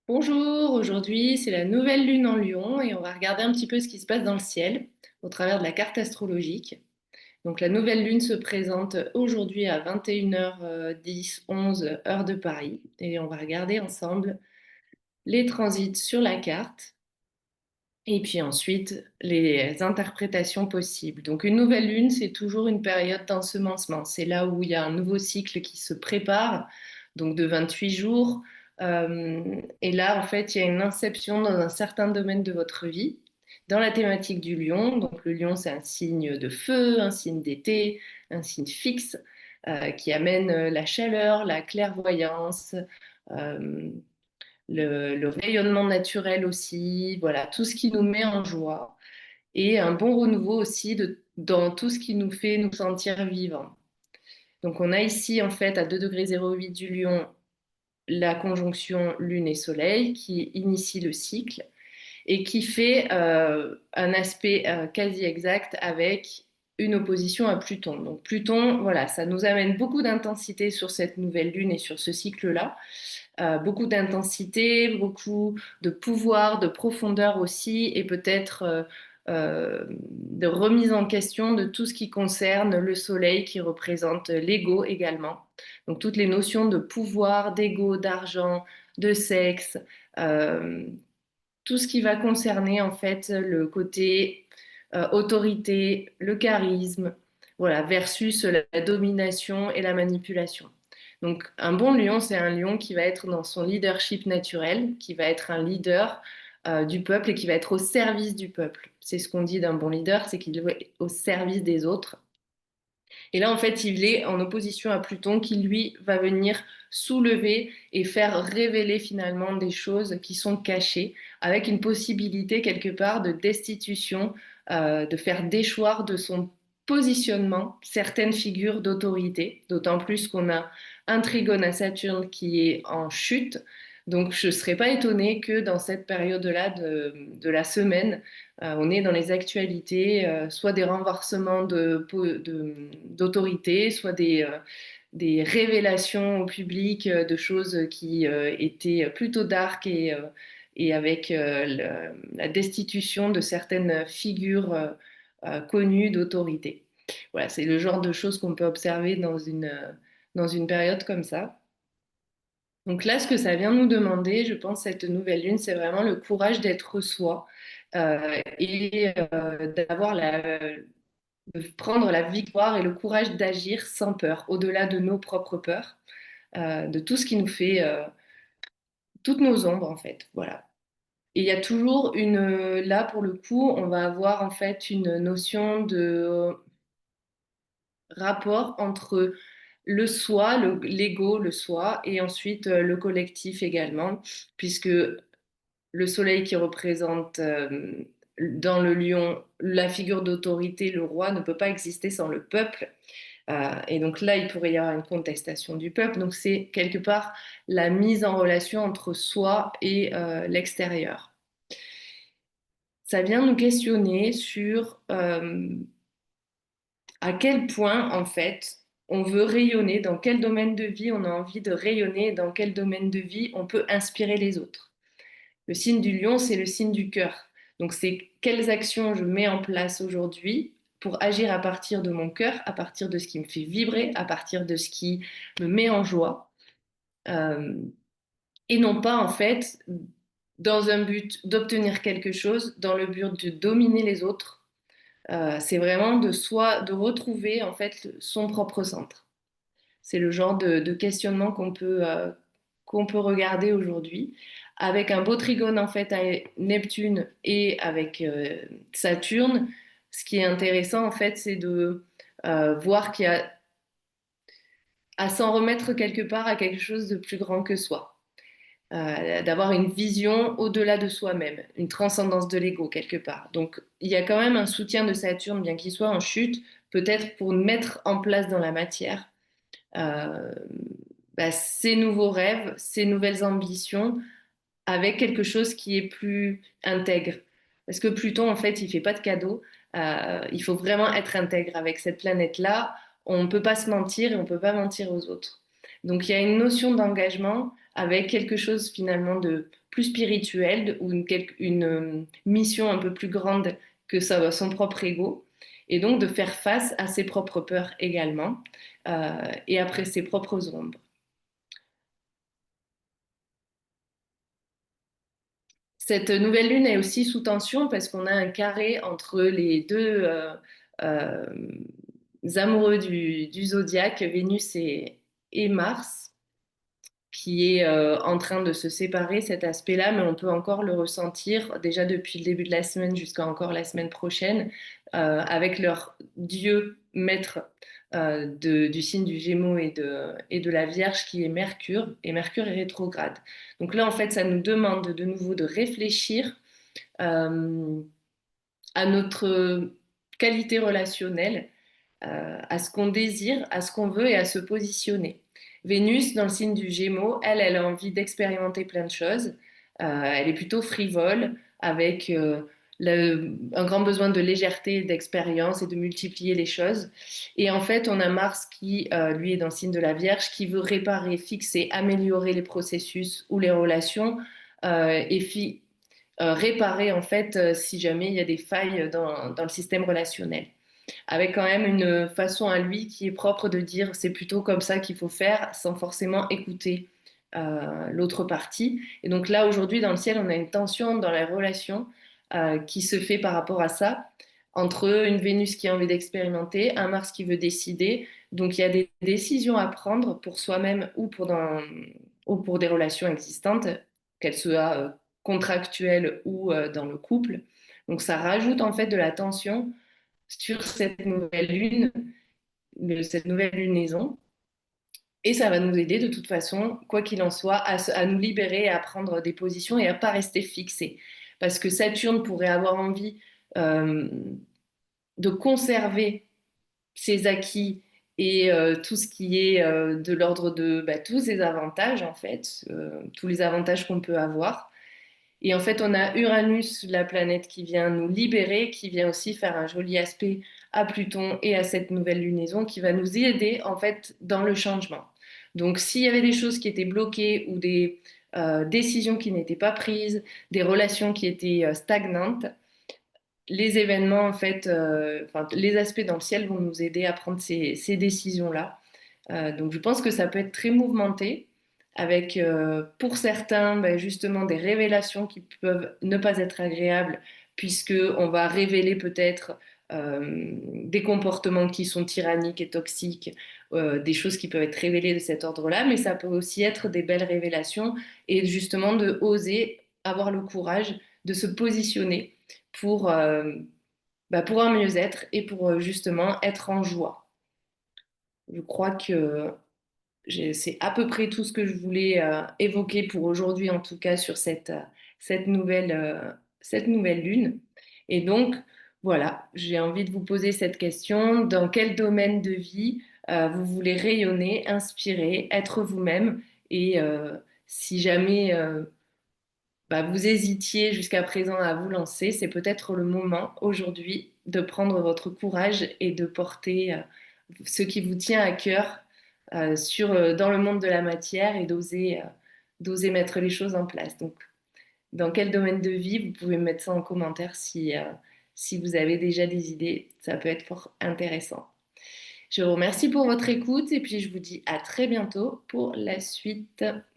Bonjour, aujourd'hui c'est la nouvelle lune en Lion et on va regarder un petit peu ce qui se passe dans le ciel au travers de la carte astrologique. Donc la nouvelle lune se présente aujourd'hui à 21h10, 11 heure de Paris et on va regarder ensemble les transits sur la carte et puis ensuite les interprétations possibles. Donc une nouvelle lune, c'est toujours une période d'ensemencement. C'est là où il y a un nouveau cycle qui se prépare, donc de 28 jours. Et là, en fait, il y a une inception dans un certain domaine de votre vie, dans la thématique du lion. Donc le lion, c'est un signe de feu, un signe d'été, un signe fixe, qui amène la chaleur, la clairvoyance. euh, le rayonnement naturel aussi, voilà, tout ce qui nous met en joie et un bon renouveau aussi dans tout ce qui nous fait nous sentir vivants. Donc on a ici en fait à 2 degrés 08 du Lion la conjonction Lune et Soleil qui initie le cycle et qui fait un aspect quasi exact avec une opposition à Pluton. Donc Pluton, voilà, ça nous amène beaucoup d'intensité sur cette nouvelle lune et sur ce cycle-là. Beaucoup d'intensité, beaucoup de pouvoir, de profondeur aussi, et peut-être de remise en question de tout ce qui concerne le soleil qui représente l'ego également. Donc toutes les notions de pouvoir, d'ego, d'argent, de sexe, euh, tout ce qui va concerner en fait le côté autorité, le charisme, voilà, versus la domination et la manipulation. Donc un bon lion, c'est un lion qui va être dans son leadership naturel, qui va être un leader du peuple et qui va être au service du peuple. C'est ce qu'on dit d'un bon leader, c'est qu'il est au service des autres. Et là, en fait, il est en opposition à Pluton qui, lui, va venir soulever et faire révéler finalement des choses qui sont cachées, avec une possibilité quelque part de destitution, de faire déchoir de son positionnement certaines figures d'autorité, d'autant plus qu'on a un trigone à Saturne qui est en chute. Donc, je ne serais pas étonnée que dans cette période-là de la semaine, on est dans les actualités, soit des renversements d'autorité, soit des révélations au public de choses qui étaient plutôt dark et avec la destitution de certaines figures connues d'autorité. Voilà, c'est le genre de choses qu'on peut observer dans une période comme ça. Donc là, ce que ça vient nous demander, je pense, cette nouvelle lune, c'est vraiment le courage d'être soi et d'avoir de prendre la victoire et le courage d'agir sans peur, au-delà de nos propres peurs, de tout ce qui nous fait, toutes nos ombres en fait. Voilà. Et il y a toujours là pour le coup, on va avoir en fait une notion de rapport entre le soi, l'ego, le soi, et ensuite le collectif également, puisque le soleil qui représente dans le lion la figure d'autorité, le roi, ne peut pas exister sans le peuple. Et donc là, il pourrait y avoir une contestation du peuple. Donc c'est quelque part la mise en relation entre soi et l'extérieur. Ça vient nous questionner sur à quel point, en fait, on veut rayonner, dans quel domaine de vie on a envie de rayonner, et dans quel domaine de vie on peut inspirer les autres. Le signe du lion, c'est le signe du cœur. Donc, c'est quelles actions je mets en place aujourd'hui pour agir à partir de mon cœur, à partir de ce qui me fait vibrer, à partir de ce qui me met en joie. Euh, et non pas, en fait, dans un but d'obtenir quelque chose, dans le but de dominer les autres. C'est vraiment de retrouver, en fait, son propre centre. C'est le genre de questionnement qu'on peut regarder aujourd'hui, avec un beau trigone en fait à Neptune et avec Saturne. Ce qui est intéressant en fait, c'est de voir qu'il y a à s'en remettre quelque part à quelque chose de plus grand que soi. D'avoir une vision au-delà de soi-même, une transcendance de l'ego quelque part. Donc il y a quand même un soutien de Saturne, bien qu'il soit en chute, peut-être pour mettre en place dans la matière euh, ces nouveaux rêves, ces nouvelles ambitions avec quelque chose qui est plus intègre. Parce que Pluton, en fait, il fait pas de cadeaux. Il faut vraiment être intègre avec cette planète-là. On ne peut pas se mentir et on ne peut pas mentir aux autres. Donc il y a une notion d'engagement avec quelque chose finalement de plus spirituelle ou une mission un peu plus grande que son propre ego. Et donc de faire face à ses propres peurs également et après ses propres ombres. Cette nouvelle lune est aussi sous tension parce qu'on a un carré entre les deux euh, amoureux du zodiaque, Vénus et Mars, qui est en train de se séparer, cet aspect-là, mais on peut encore le ressentir déjà depuis le début de la semaine jusqu'à encore la semaine prochaine, avec leur dieu maître du signe du Gémeaux et de la Vierge, qui est Mercure, et Mercure est rétrograde. Donc là, en fait, ça nous demande de nouveau de réfléchir euh, à notre qualité relationnelle, à ce qu'on désire, à ce qu'on veut et à se positionner. Vénus, dans le signe du Gémeaux, elle a envie d'expérimenter plein de choses. Elle est plutôt frivole, avec un grand besoin de légèreté, d'expérience et de multiplier les choses. Et en fait, on a Mars qui, lui, est dans le signe de la Vierge, qui veut réparer, fixer, améliorer les processus ou les relations et réparer, en fait, si jamais il y a des failles dans le système relationnel avec quand même une façon à lui qui est propre de dire c'est plutôt comme ça qu'il faut faire sans forcément écouter l'autre partie. Et donc là, aujourd'hui, dans le ciel, on a une tension dans la relation qui se fait par rapport à ça, entre une Vénus qui a envie d'expérimenter, un Mars qui veut décider. Donc il y a des décisions à prendre pour soi-même ou pour des relations existantes, qu'elles soient contractuelles ou dans le couple. Donc ça rajoute en fait de la tension sur cette nouvelle lune, cette nouvelle lunaison. Et ça va nous aider de toute façon, quoi qu'il en soit, à nous libérer, à prendre des positions et à pas rester fixé. Parce que Saturne pourrait avoir envie euh, de conserver ses acquis et tout ce qui est de l'ordre de tous ses avantages, en fait, tous les avantages qu'on peut avoir. Et en fait, on a Uranus, la planète qui vient nous libérer, qui vient aussi faire un joli aspect à Pluton et à cette nouvelle lunaison qui va nous aider en fait dans le changement. Donc, s'il y avait des choses qui étaient bloquées ou des décisions qui n'étaient pas prises, des relations qui étaient stagnantes, les événements, en fait, enfin, les aspects dans le ciel vont nous aider à prendre ces décisions-là. Donc je pense que ça peut être très mouvementé, avec pour certains justement des révélations qui peuvent ne pas être agréables, puisque on va révéler peut-être des comportements qui sont tyranniques et toxiques, des choses qui peuvent être révélées de cet ordre-là, mais ça peut aussi être des belles révélations et justement de oser avoir le courage de se positionner pour, pour un mieux-être et pour justement être en joie. Je crois que c'est à peu près tout ce que je voulais évoquer pour aujourd'hui, en tout cas sur cette nouvelle lune. Et donc, voilà, j'ai envie de vous poser cette question. Dans quel domaine de vie vous voulez rayonner, inspirer, être vous-même? Et si jamais vous hésitiez jusqu'à présent à vous lancer, c'est peut-être le moment aujourd'hui de prendre votre courage et de porter ce qui vous tient à cœur dans le monde de la matière et d'oser mettre les choses en place. Donc, dans quel domaine de vie, vous pouvez mettre ça en commentaire si vous avez déjà des idées. Ça peut être fort intéressant. Je vous remercie pour votre écoute et puis je vous dis à très bientôt pour la suite.